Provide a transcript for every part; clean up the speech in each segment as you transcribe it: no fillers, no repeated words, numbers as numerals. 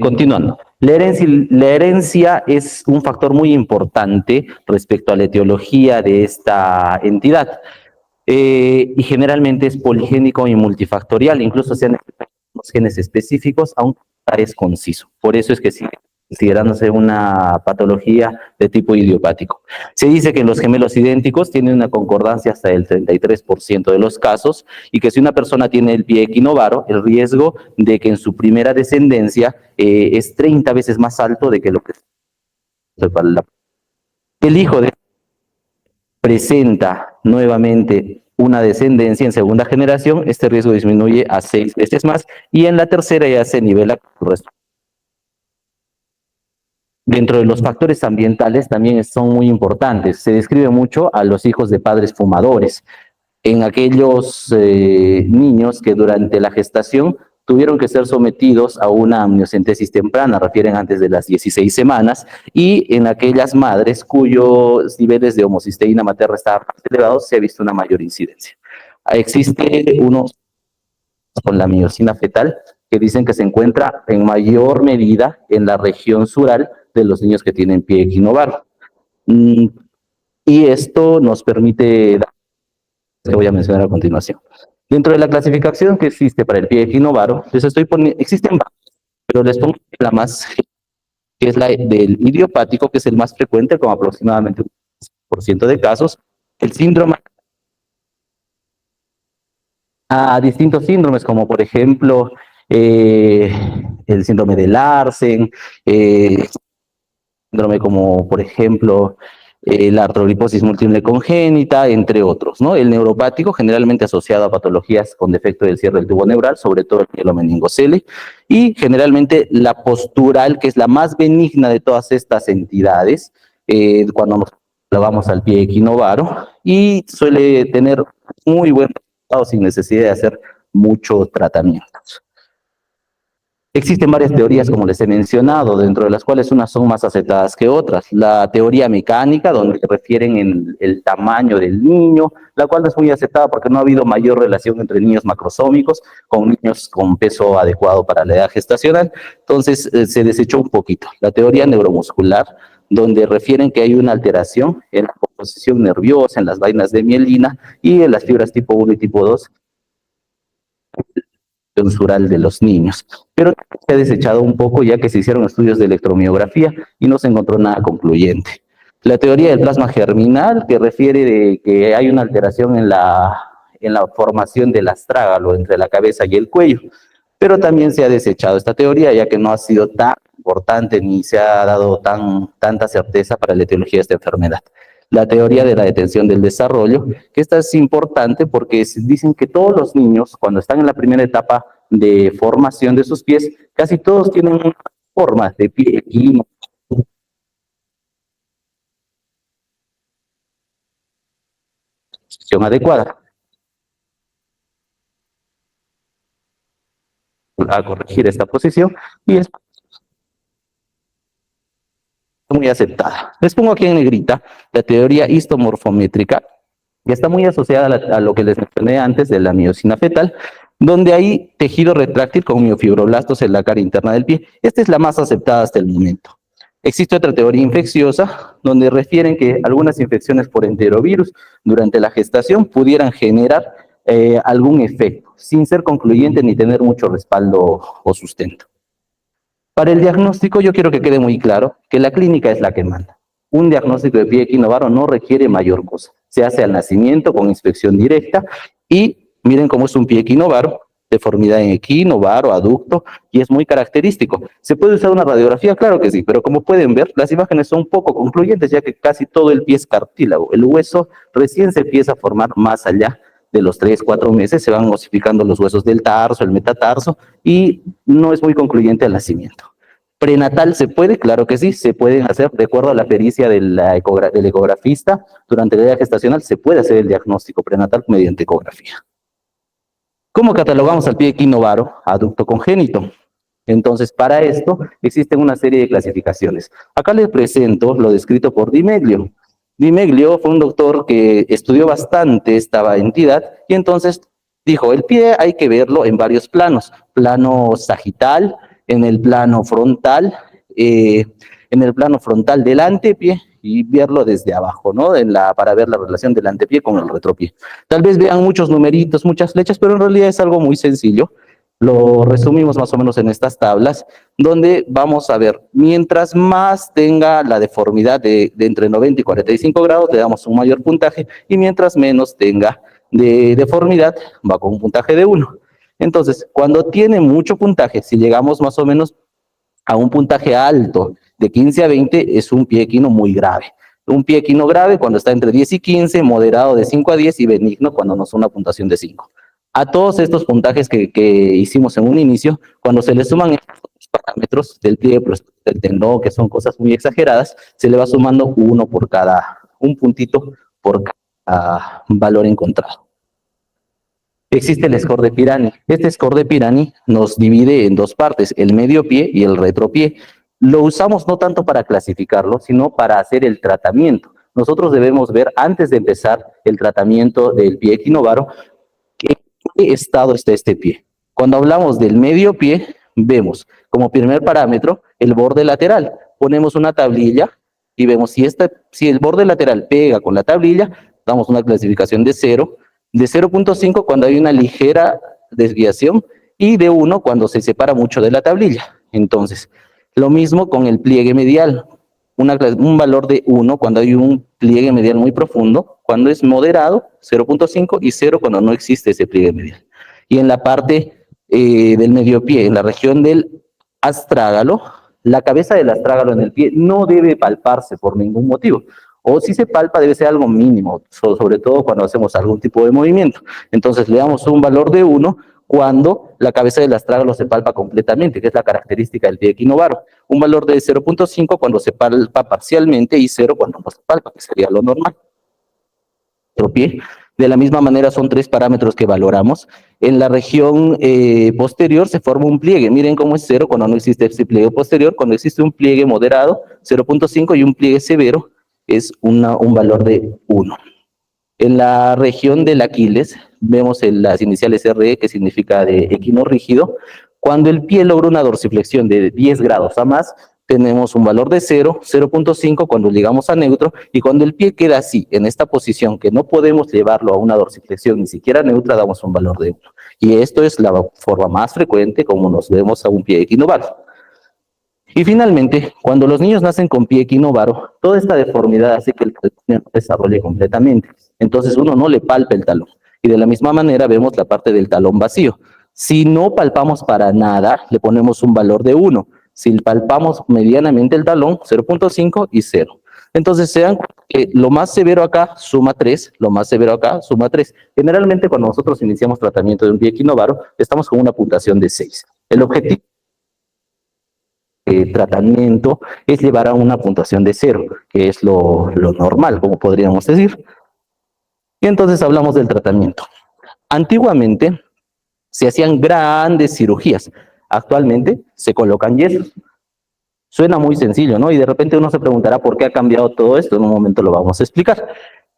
Continuando. La herencia es un factor muy importante respecto a la etiología de esta entidad. Y generalmente es poligénico y multifactorial, incluso sean los genes específicos, aunque es conciso. Por eso es que sigue considerándose una patología de tipo idiopático. Se dice que los gemelos idénticos tienen una concordancia hasta el 33% de los casos y que si una persona tiene el pie equinovaro, el riesgo de que en su primera descendencia es 30 veces más alto de que lo que el hijo de presenta nuevamente una descendencia en segunda generación, este riesgo disminuye a 6 veces más y en la tercera ya se nivela con el resto. Dentro de los factores ambientales también son muy importantes. Se describe mucho a los hijos de padres fumadores. En aquellos niños que durante la gestación tuvieron que ser sometidos a una amniocentesis temprana, refieren antes de las 16 semanas, y en aquellas madres cuyos niveles de homocisteína materna estaban más elevados, se ha visto una mayor incidencia. Existe unos con la miosina fetal que dicen que se encuentra en mayor medida en la región sural de los niños que tienen pie equinovaro. Y esto nos permite, que voy a mencionar a continuación. Dentro de la clasificación que existe para el pie equinovaro, les estoy poniendo, existen varias, pero les pongo la más, que es la del idiopático, que es el más frecuente, con aproximadamente un 1% de casos. El síndrome a distintos síndromes, como por ejemplo el síndrome de Larsen, síndrome como por ejemplo la artroliposis múltiple congénita, entre otros, ¿no? El neuropático, generalmente asociado a patologías con defecto del cierre del tubo neural, sobre todo el mielomeningocele, y generalmente la postural, que es la más benigna de todas estas entidades, cuando nos vamos al pie equinovaro, y suele tener muy buen resultado sin necesidad de hacer mucho tratamiento. Existen varias teorías, como les he mencionado, dentro de las cuales unas son más aceptadas que otras. La teoría mecánica, donde refieren en el tamaño del niño, la cual no es muy aceptada porque no ha habido mayor relación entre niños macrosómicos con niños con peso adecuado para la edad gestacional. Entonces se desechó un poquito. La teoría neuromuscular, donde refieren que hay una alteración en la composición nerviosa, en las vainas de mielina y en las fibras tipo 1 y tipo 2 sural de los niños, pero se ha desechado un poco ya que se hicieron estudios de electromiografía y no se encontró nada concluyente. La teoría del plasma germinal, que refiere de que hay una alteración en la formación del astrágalo entre la cabeza y el cuello, pero también se ha desechado esta teoría ya que no ha sido tan importante ni se ha dado tanta certeza para la etiología de esta enfermedad. La teoría de la detención del desarrollo, que esta es importante porque dicen que todos los niños, cuando están en la primera etapa de formación de sus pies, casi todos tienen una forma de pie equino adecuada. A corregir esta posición y es muy aceptada. Les pongo aquí en negrita la teoría histomorfométrica, que está muy asociada a lo que les mencioné antes de la miosina fetal, donde hay tejido retráctil con miofibroblastos en la cara interna del pie. Esta es la más aceptada hasta el momento. Existe otra teoría infecciosa, donde refieren que algunas infecciones por enterovirus durante la gestación pudieran generar algún efecto, sin ser concluyente ni tener mucho respaldo o sustento. Para el diagnóstico, yo quiero que quede muy claro que la clínica es la que manda. Un diagnóstico de pie equinovaro no requiere mayor cosa. Se hace al nacimiento con inspección directa y miren cómo es un pie equinovaro, deformidad en equino, varo, aducto, y es muy característico. ¿Se puede usar una radiografía? Claro que sí, pero como pueden ver, las imágenes son poco concluyentes, ya que casi todo el pie es cartílago. El hueso recién se empieza a formar más allá de los 3, 4 meses, se van osificando los huesos del tarso, el metatarso, y no es muy concluyente al nacimiento. ¿Prenatal se puede? Claro que sí, se pueden hacer, de acuerdo a la pericia del ecografista, durante la edad gestacional se puede hacer el diagnóstico prenatal mediante ecografía. ¿Cómo catalogamos al pie equinovaro? Aducto congénito. Entonces, para esto existen una serie de clasificaciones. Acá les presento lo descrito por Di Meglio. Di Meglio fue un doctor que estudió bastante esta entidad y entonces dijo, el pie hay que verlo en varios planos. Plano sagital, en el plano frontal, del antepié y verlo desde abajo, ¿no? Para ver la relación del antepié con el retropié. Tal vez vean muchos numeritos, muchas flechas, pero en realidad es algo muy sencillo. Lo resumimos más o menos en estas tablas, donde vamos a ver, mientras más tenga la deformidad de entre 90 y 45 grados, le damos un mayor puntaje, y mientras menos tenga de deformidad, va con un puntaje de 1. Entonces, cuando tiene mucho puntaje, si llegamos más o menos a un puntaje alto de 15 a 20, es un pie equino muy grave. Un pie equino grave cuando está entre 10 y 15, moderado de 5 a 10 y benigno cuando nos da una puntuación de 5. A todos estos puntajes que hicimos en un inicio, cuando se le suman estos parámetros del pliegue, del tendón, que son cosas muy exageradas, se le va sumando un puntito por cada valor encontrado. Existe el score de Pirani. Este score de Pirani nos divide en dos partes, el medio pie y el retropié. Lo usamos no tanto para clasificarlo, sino para hacer el tratamiento. Nosotros debemos ver, antes de empezar el tratamiento del pie equinovaro, en qué estado está este pie. Cuando hablamos del medio pie, vemos como primer parámetro el borde lateral. Ponemos una tablilla y vemos si el borde lateral pega con la tablilla, damos una clasificación de 0, de 0.5 cuando hay una ligera desviación y de 1 cuando se separa mucho de la tablilla. Entonces, lo mismo con el pliegue medial, un valor de 1 cuando hay un pliegue medial muy profundo, cuando es moderado, 0.5 y 0 cuando no existe ese pliegue medial. Y en la parte del medio pie, en la región del astrágalo, la cabeza del astrágalo en el pie no debe palparse por ningún motivo. O si se palpa debe ser algo mínimo, sobre todo cuando hacemos algún tipo de movimiento. Entonces le damos un valor de 1 cuando la cabeza del astrágalo se palpa completamente, que es la característica del pie equinovaro. Un valor de 0.5 cuando se palpa parcialmente y 0 cuando no se palpa, que sería lo normal. Otro pie. De la misma manera son 3 parámetros que valoramos. En la región posterior se forma un pliegue. Miren cómo es 0 cuando no existe ese pliegue posterior. Cuando existe un pliegue moderado, 0.5 y un pliegue severo, es un valor de 1. En la región del Aquiles vemos las iniciales RE, que significa de equino rígido. Cuando el pie logra una dorsiflexión de 10 grados a más, tenemos un valor de 0, 0.5 cuando llegamos a neutro, y cuando el pie queda así, en esta posición, que no podemos llevarlo a una dorsiflexión ni siquiera neutra, damos un valor de 1. Y esto es la forma más frecuente como nos vemos a un pie equinovaro. Y finalmente, cuando los niños nacen con pie equinovaro, toda esta deformidad hace que el talón no se desarrolle completamente. Entonces uno no le palpa el talón. Y de la misma manera vemos la parte del talón vacío. Si no palpamos para nada, le ponemos un valor de 1. Si palpamos medianamente el talón, 0.5 y 0. Entonces se dan que lo más severo acá suma 3, lo más severo acá suma 3. Generalmente cuando nosotros iniciamos tratamiento de un pie equinovaro, estamos con una puntuación de 6. El objetivo tratamiento es llevar a una puntuación de 0, que es lo normal, como podríamos decir. Y entonces hablamos del tratamiento. Antiguamente se hacían grandes cirugías, actualmente se colocan yesos. Suena muy sencillo, ¿no? Y de repente uno se preguntará por qué ha cambiado todo esto, en un momento lo vamos a explicar.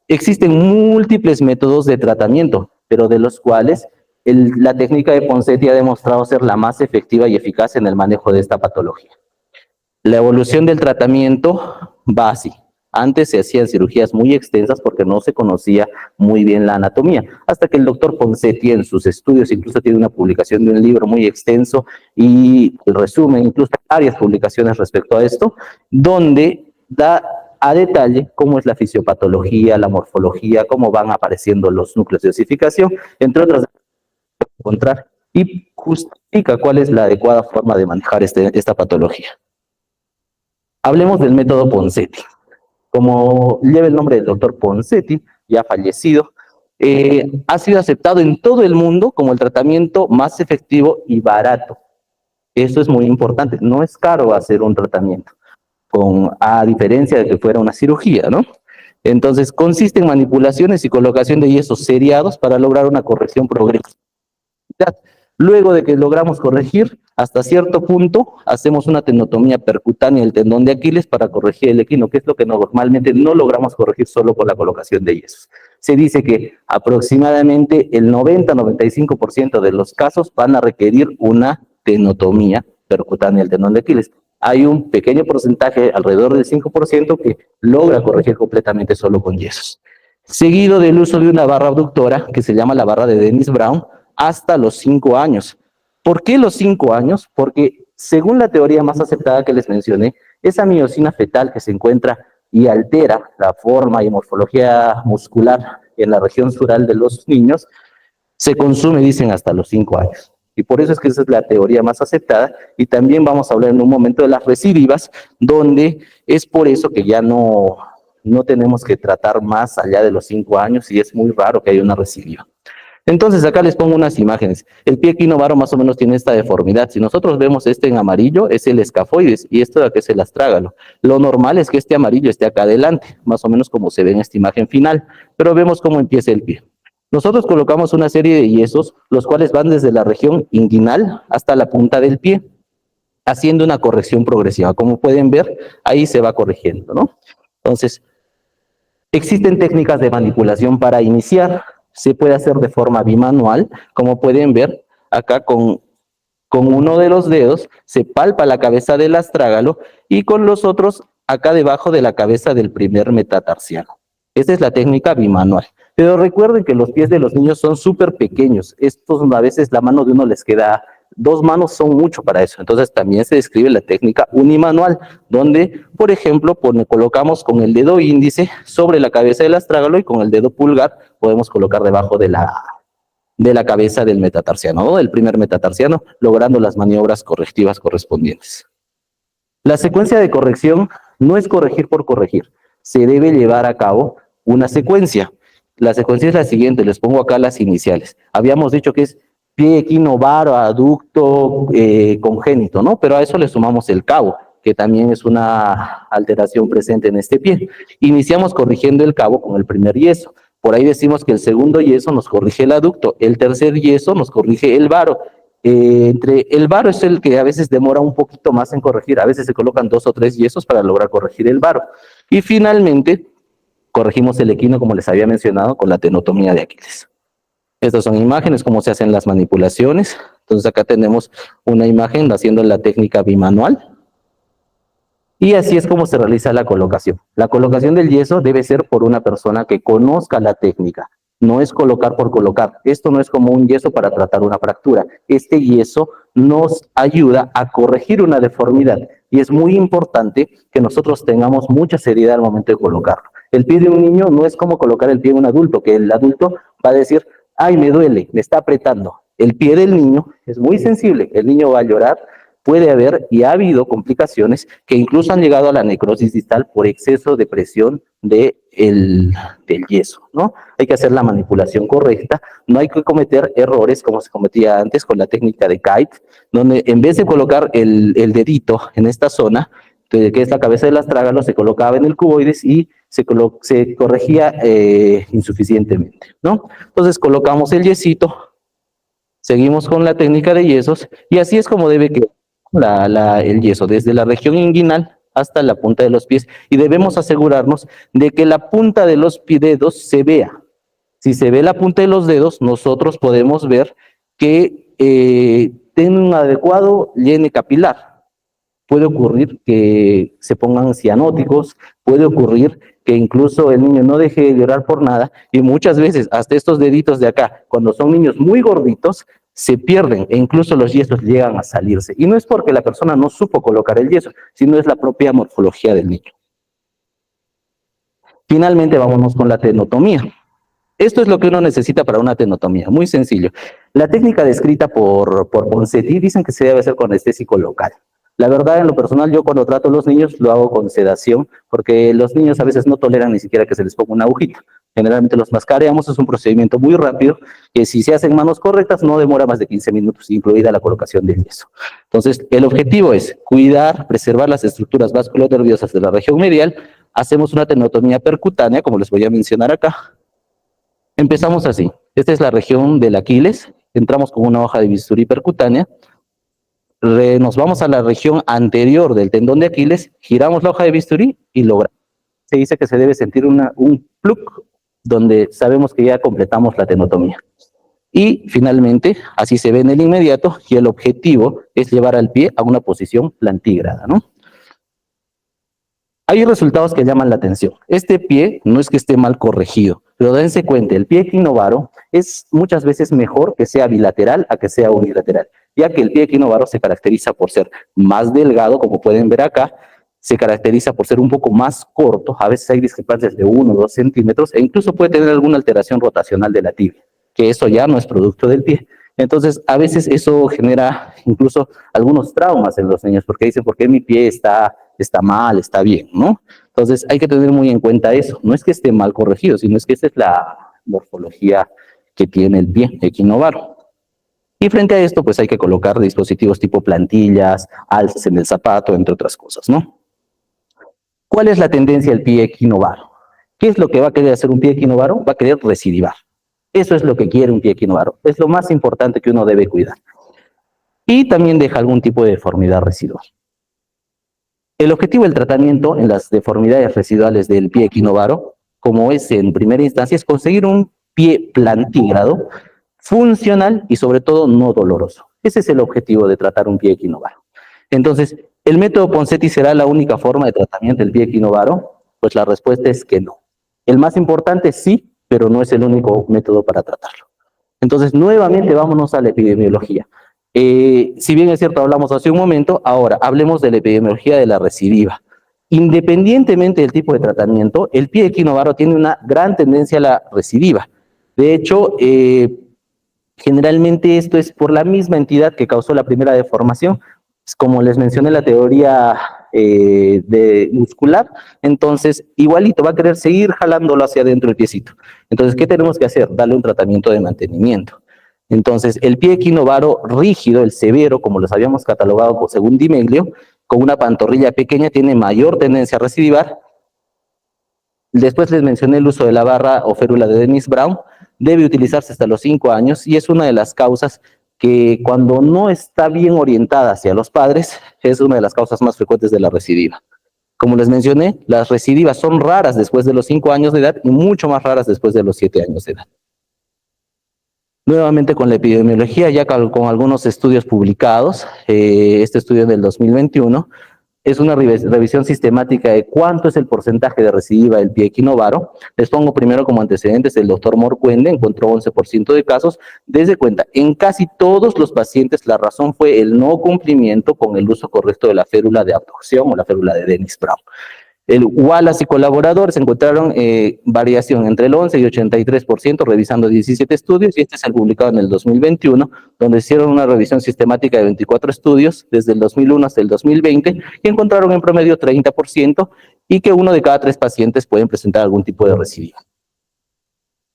Existen múltiples métodos de tratamiento, pero de los cuales la técnica de Ponseti ha demostrado ser la más efectiva y eficaz en el manejo de esta patología. La evolución del tratamiento va así. Antes se hacían cirugías muy extensas porque no se conocía muy bien la anatomía, hasta que el doctor Ponseti en sus estudios, incluso tiene una publicación de un libro muy extenso y el resumen, incluso varias publicaciones respecto a esto, donde da a detalle cómo es la fisiopatología, la morfología, cómo van apareciendo los núcleos de osificación, entre otras encontrar, y justifica cuál es la adecuada forma de manejar esta patología. Hablemos del método Ponseti. Como lleva el nombre del doctor Ponseti, ya fallecido, ha sido aceptado en todo el mundo como el tratamiento más efectivo y barato. Eso es muy importante, no es caro hacer un tratamiento, a diferencia de que fuera una cirugía, ¿no? Entonces, consiste en manipulaciones y colocación de yesos seriados para lograr una corrección progresiva. Luego de que logramos corregir, hasta cierto punto, hacemos una tenotomía percutánea del tendón de Aquiles para corregir el equino, que es lo que normalmente no logramos corregir solo con la colocación de yesos. Se dice que aproximadamente el 90-95% de los casos van a requerir una tenotomía percutánea del tendón de Aquiles. Hay un pequeño porcentaje, alrededor del 5%, que logra corregir completamente solo con yesos. Seguido del uso de una barra abductora, que se llama la barra de Dennis Brown, hasta los 5 años. ¿Por qué los 5 años? Porque según la teoría más aceptada que les mencioné, esa miosina fetal que se encuentra y altera la forma y morfología muscular en la región sural de los niños, se consume, dicen, hasta los 5 años. Y por eso es que esa es la teoría más aceptada. Y también vamos a hablar en un momento de las recidivas, donde es por eso que ya no tenemos que tratar más allá de los 5 años y es muy raro que haya una recidiva. Entonces acá les pongo unas imágenes. El pie equinovaro más o menos tiene esta deformidad. Si nosotros vemos este en amarillo, es el escafoides y esto de aquí es el astrágalo. Lo normal es que este amarillo esté acá adelante, más o menos como se ve en esta imagen final, pero vemos cómo empieza el pie. Nosotros colocamos una serie de yesos, los cuales van desde la región inguinal hasta la punta del pie, haciendo una corrección progresiva. Como pueden ver, ahí se va corrigiendo, ¿no? Entonces, existen técnicas de manipulación para iniciar. Se puede hacer de forma bimanual, como pueden ver acá con uno de los dedos se palpa la cabeza del astrágalo y con los otros acá debajo de la cabeza del primer metatarsiano. Esta es la técnica bimanual. Pero recuerden que los pies de los niños son súper pequeños. Estos a veces la mano de uno les queda, 2 manos son mucho para eso. Entonces también se describe la técnica unimanual, donde, por ejemplo, colocamos con el dedo índice sobre la cabeza del astrágalo y con el dedo pulgar podemos colocar debajo de la cabeza del metatarsiano, ¿no? Del primer metatarsiano, logrando las maniobras correctivas correspondientes. La secuencia de corrección no es corregir por corregir. Se debe llevar a cabo una secuencia. La secuencia es la siguiente, les pongo acá las iniciales. Habíamos dicho que es pie equinovaro, aducto, congénito, ¿no? Pero a eso le sumamos el cabo, que también es una alteración presente en este pie. Iniciamos corrigiendo el cabo con el primer yeso. Por ahí decimos que el segundo yeso nos corrige el aducto, el tercer yeso nos corrige el varo. Entre el varo es el que a veces demora un poquito más en corregir, a veces se colocan 2 o 3 yesos para lograr corregir el varo. Y finalmente, corregimos el equino, como les había mencionado, con la tenotomía de Aquiles. Estas son imágenes, cómo se hacen las manipulaciones. Entonces acá tenemos una imagen haciendo la técnica bimanual. Y así es como se realiza la colocación. La colocación del yeso debe ser por una persona que conozca la técnica. No es colocar por colocar. Esto no es como un yeso para tratar una fractura. Este yeso nos ayuda a corregir una deformidad. Y es muy importante que nosotros tengamos mucha seriedad al momento de colocarlo. El pie de un niño no es como colocar el pie de un adulto, que el adulto va a decir, ay, me duele, me está apretando. El pie del niño es muy sensible. El niño va a llorar. Puede haber y ha habido complicaciones que incluso han llegado a la necrosis distal por exceso de presión del yeso, ¿no? Hay que hacer la manipulación correcta, no hay que cometer errores como se cometía antes con la técnica de kite, donde en vez de colocar el dedito en esta zona, que es la cabeza del astrágalo, se colocaba en el cuboides y se corregía insuficientemente, ¿no? Entonces colocamos el yesito, seguimos con la técnica de yesos y así es como debe quedar el yeso, desde la región inguinal hasta la punta de los pies, y debemos asegurarnos de que la punta de los dedos se vea. Si se ve la punta de los dedos, nosotros podemos ver que tiene un adecuado llene capilar. Puede ocurrir que se pongan cianóticos, puede ocurrir que incluso el niño no deje de llorar por nada, y muchas veces hasta estos deditos de acá, cuando son niños muy gorditos, se pierden e incluso los yesos llegan a salirse. Y no es porque la persona no supo colocar el yeso, sino es la propia morfología del niño. Finalmente, vámonos con la tenotomía. Esto es lo que uno necesita para una tenotomía, muy sencillo. La técnica descrita por Ponseti dicen que se debe hacer con anestésico local. La verdad, en lo personal, yo cuando trato a los niños lo hago con sedación, porque los niños a veces no toleran ni siquiera que se les ponga una agujita. Generalmente los mascareamos, es un procedimiento muy rápido, que si se hacen manos correctas no demora más de 15 minutos, incluida la colocación del yeso. Entonces, el objetivo es cuidar, preservar las estructuras vasculonerviosas de la región medial. Hacemos una tenotomía percutánea, como les voy a mencionar acá. Empezamos así. Esta es la región del Aquiles. Entramos con una hoja de bisturí percutánea. Nos vamos a la región anterior del tendón de Aquiles, giramos la hoja de bisturí y logramos. Se dice que se debe sentir un pluk, donde sabemos que ya completamos la tenotomía. y finalmente así se ve en el inmediato y el objetivo es llevar al pie a una posición plantígrada, ¿no? Hay resultados que llaman la atención. Este pie no es que esté mal corregido, pero dense cuenta, el pie equinovaro es muchas veces mejor que sea bilateral a que sea unilateral, ya que el pie equinovaro se caracteriza por ser más delgado, como pueden ver acá, se caracteriza por ser un poco más corto, a veces hay discrepancias de 1 o 2 centímetros, e incluso puede tener alguna alteración rotacional de la tibia, que eso ya no es producto del pie. Entonces, a veces eso genera incluso algunos traumas en los niños, porque dicen, ¿por qué mi pie está mal, está bien, ¿no? Entonces, hay que tener muy en cuenta eso. No es que esté mal corregido, sino es que esa es la morfología que tiene el pie equinovaro. Y frente a esto, pues hay que colocar dispositivos tipo plantillas, alzas en el zapato, entre otras cosas, ¿no? ¿Cuál es la tendencia del pie equinovaro? ¿Qué es lo que va a querer hacer un pie equinovaro? Va a querer recidivar. Eso es lo que quiere un pie equinovaro. Es lo más importante que uno debe cuidar. Y también deja algún tipo de deformidad residual. El objetivo del tratamiento en las deformidades residuales del pie equinovaro, como es en primera instancia, es conseguir un pie plantígrado, funcional y sobre todo no doloroso. Ese es el objetivo de tratar un pie equinovaro. Entonces, ¿el método Ponseti será la única forma de tratamiento del pie equinovaro? Pues la respuesta es que no. El más importante sí, pero no es el único método para tratarlo. Entonces, nuevamente vámonos a la epidemiología. Si bien es cierto, hablamos hace un momento, ahora hablemos de la epidemiología de la recidiva. Independientemente del tipo de tratamiento, el pie equinovaro tiene una gran tendencia a la recidiva. De hecho, generalmente esto es por la misma entidad que causó la primera deformación. Como les mencioné la teoría de muscular, entonces igualito va a querer seguir jalándolo hacia adentro el piecito. Entonces, ¿qué tenemos que hacer? Darle un tratamiento de mantenimiento. Entonces, el pie equinovaro rígido, el severo, como los habíamos catalogado según Di Meglio, con una pantorrilla pequeña tiene mayor tendencia a recidivar. Después les mencioné el uso de la barra o férula de Dennis Brown, debe utilizarse hasta los 5 años y es una de las causas que cuando no está bien orientada hacia los padres, es una de las causas más frecuentes de la recidiva. Como les mencioné, las recidivas son raras después de los 5 años de edad y mucho más raras después de los 7 años de edad. Nuevamente con la epidemiología, ya con algunos estudios publicados, este estudio del 2021, es una revisión sistemática de cuánto es el porcentaje de recidiva del pie equinovaro. Les pongo primero como antecedentes, el doctor Morcuende encontró 11% de casos. Desde cuenta, en casi todos los pacientes la razón fue el no cumplimiento con el uso correcto de la férula de abducción o la férula de Dennis Brown. El Wallace y colaboradores encontraron variación entre el 11 y 83% revisando 17 estudios, y este es el publicado en el 2021, donde hicieron una revisión sistemática de 24 estudios desde el 2001 hasta el 2020 y encontraron en promedio 30% y que 1 de cada 3 pacientes pueden presentar algún tipo de recidiva.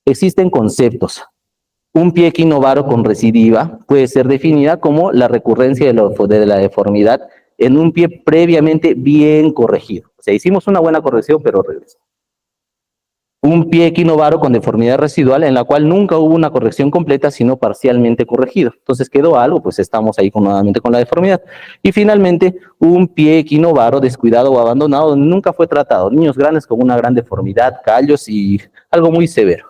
Existen conceptos. Un pie equinovaro con recidiva puede ser definida como la recurrencia de la deformidad en un pie previamente bien corregido. O sea, hicimos una buena corrección, pero regresó. Un pie equinovaro con deformidad residual en la cual nunca hubo una corrección completa, sino parcialmente corregido. Entonces quedó algo, pues estamos ahí nuevamente con la deformidad. Y finalmente, un pie equinovaro descuidado o abandonado donde nunca fue tratado. Niños grandes con una gran deformidad, callos y algo muy severo.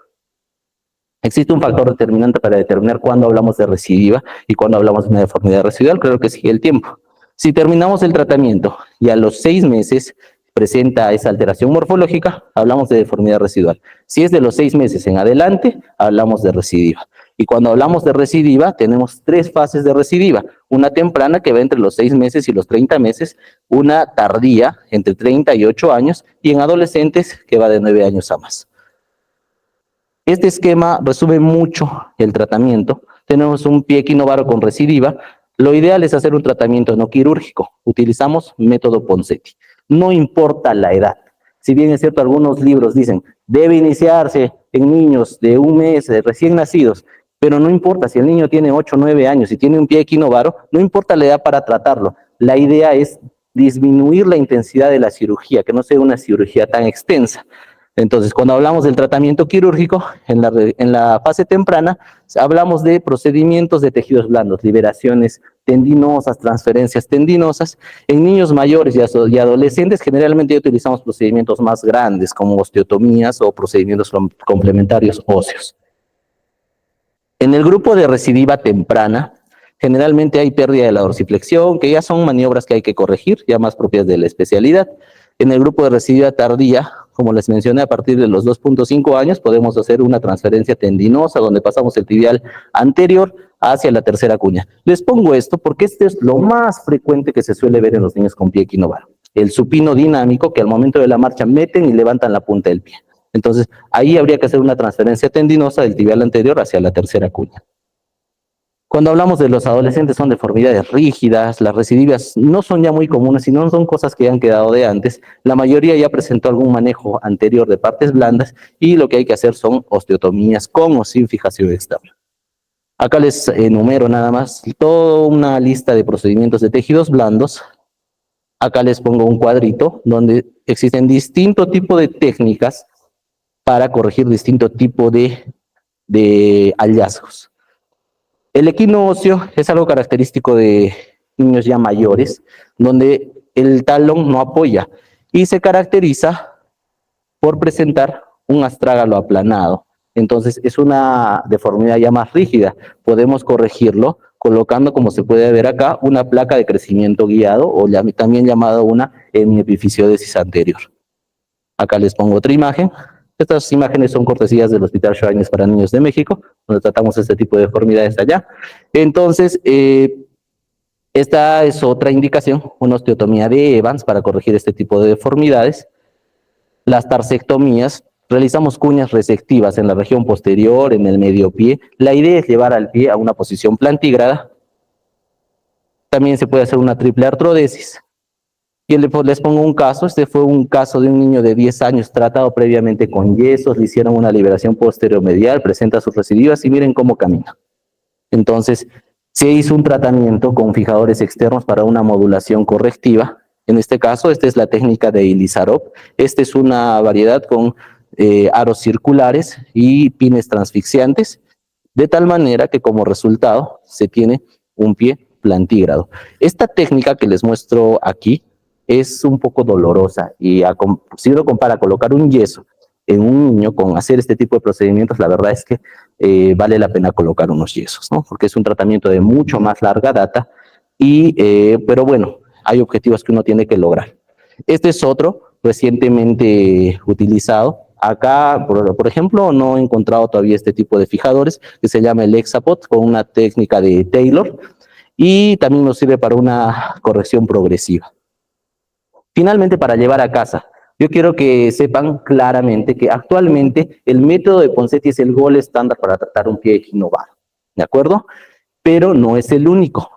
¿Existe un factor determinante para determinar cuándo hablamos de recidiva y cuándo hablamos de una deformidad residual? Creo que sigue el tiempo. Si terminamos el tratamiento y a los 6 meses presenta esa alteración morfológica, hablamos de deformidad residual. Si es de los 6 meses en adelante, hablamos de recidiva. Y cuando hablamos de recidiva, tenemos 3 fases de recidiva. Una temprana que va entre los 6 meses y los 30 meses, una tardía entre 30 y 8 años, y en adolescentes que va de 9 años a más. Este esquema resume mucho el tratamiento. Tenemos un pie equinovaro con recidiva. Lo ideal es hacer un tratamiento no quirúrgico. Utilizamos método Ponseti. No importa la edad. Si bien es cierto, algunos libros dicen, debe iniciarse en niños de 1 mes, de recién nacidos, pero no importa si el niño tiene 8 o 9 años y tiene un pie equinovaro, no importa la edad para tratarlo. La idea es disminuir la intensidad de la cirugía, que no sea una cirugía tan extensa. Entonces, cuando hablamos del tratamiento quirúrgico, en la fase temprana, hablamos de procedimientos de tejidos blandos, liberaciones tendinosas, transferencias tendinosas. En niños mayores y adolescentes, generalmente ya utilizamos procedimientos más grandes, como osteotomías o procedimientos complementarios óseos. En el grupo de recidiva temprana, generalmente hay pérdida de la dorsiflexión, que ya son maniobras que hay que corregir, ya más propias de la especialidad. En el grupo de recidiva tardía, como les mencioné, a partir de los 2.5 años podemos hacer una transferencia tendinosa donde pasamos el tibial anterior hacia la tercera cuña. Les pongo esto porque este es lo más frecuente que se suele ver en los niños con pie equinovaro. El supino dinámico, que al momento de la marcha meten y levantan la punta del pie. Entonces, ahí habría que hacer una transferencia tendinosa del tibial anterior hacia la tercera cuña. Cuando hablamos de los adolescentes son deformidades rígidas, las recidivas no son ya muy comunes, sino son cosas que han quedado de antes. La mayoría ya presentó algún manejo anterior de partes blandas y lo que hay que hacer son osteotomías con o sin fijación externa. Acá les enumero nada más toda una lista de procedimientos de tejidos blandos. Acá les pongo un cuadrito donde existen distintos tipos de técnicas para corregir distinto tipo de hallazgos. El equino óseo es algo característico de niños ya mayores, donde el talón no apoya y se caracteriza por presentar un astrágalo aplanado. Entonces es una deformidad ya más rígida. Podemos corregirlo colocando, como se puede ver acá, una placa de crecimiento guiado o también llamada una hemiepifisiódesis anterior. Acá les pongo otra imagen. Estas imágenes son cortesías del Hospital Shriners para Niños de México, donde tratamos este tipo de deformidades allá. Entonces, esta es otra indicación, una osteotomía de Evans para corregir este tipo de deformidades. Las tarsectomías, realizamos cuñas resectivas en la región posterior, en el medio pie. La idea es llevar al pie a una posición plantígrada. También se puede hacer una triple artrodesis. Y les pongo un caso, este fue un caso de un niño de 10 años tratado previamente con yesos, le hicieron una liberación posterior-medial, presenta sus recidivas y miren cómo camina. Entonces, se hizo un tratamiento con fijadores externos para una modulación correctiva. En este caso, esta es la técnica de Ilizarov. Esta es una variedad con aros circulares y pines transfixiantes, de tal manera que como resultado se tiene un pie plantígrado. Esta técnica que les muestro aquí es un poco dolorosa y si uno compara colocar un yeso en un niño con hacer este tipo de procedimientos, la verdad es que vale la pena colocar unos yesos, ¿no? Porque es un tratamiento de mucho más larga data, pero bueno, hay objetivos que uno tiene que lograr. Este es otro recientemente utilizado. Acá, por ejemplo, no he encontrado todavía este tipo de fijadores que se llama el Hexapod con una técnica de Taylor y también nos sirve para una corrección progresiva. Finalmente, para llevar a casa, yo quiero que sepan claramente que actualmente el método de Ponseti es el gol estándar para tratar un pie equinovaro, ¿de acuerdo? Pero no es el único.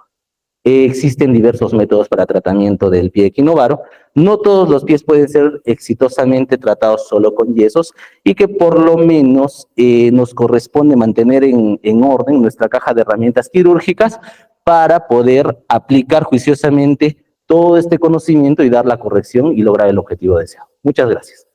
Existen diversos métodos para tratamiento del pie equinovaro. No todos los pies pueden ser exitosamente tratados solo con yesos y que por lo menos nos corresponde mantener en orden nuestra caja de herramientas quirúrgicas para poder aplicar juiciosamente todo este conocimiento y dar la corrección y lograr el objetivo deseado. Muchas gracias.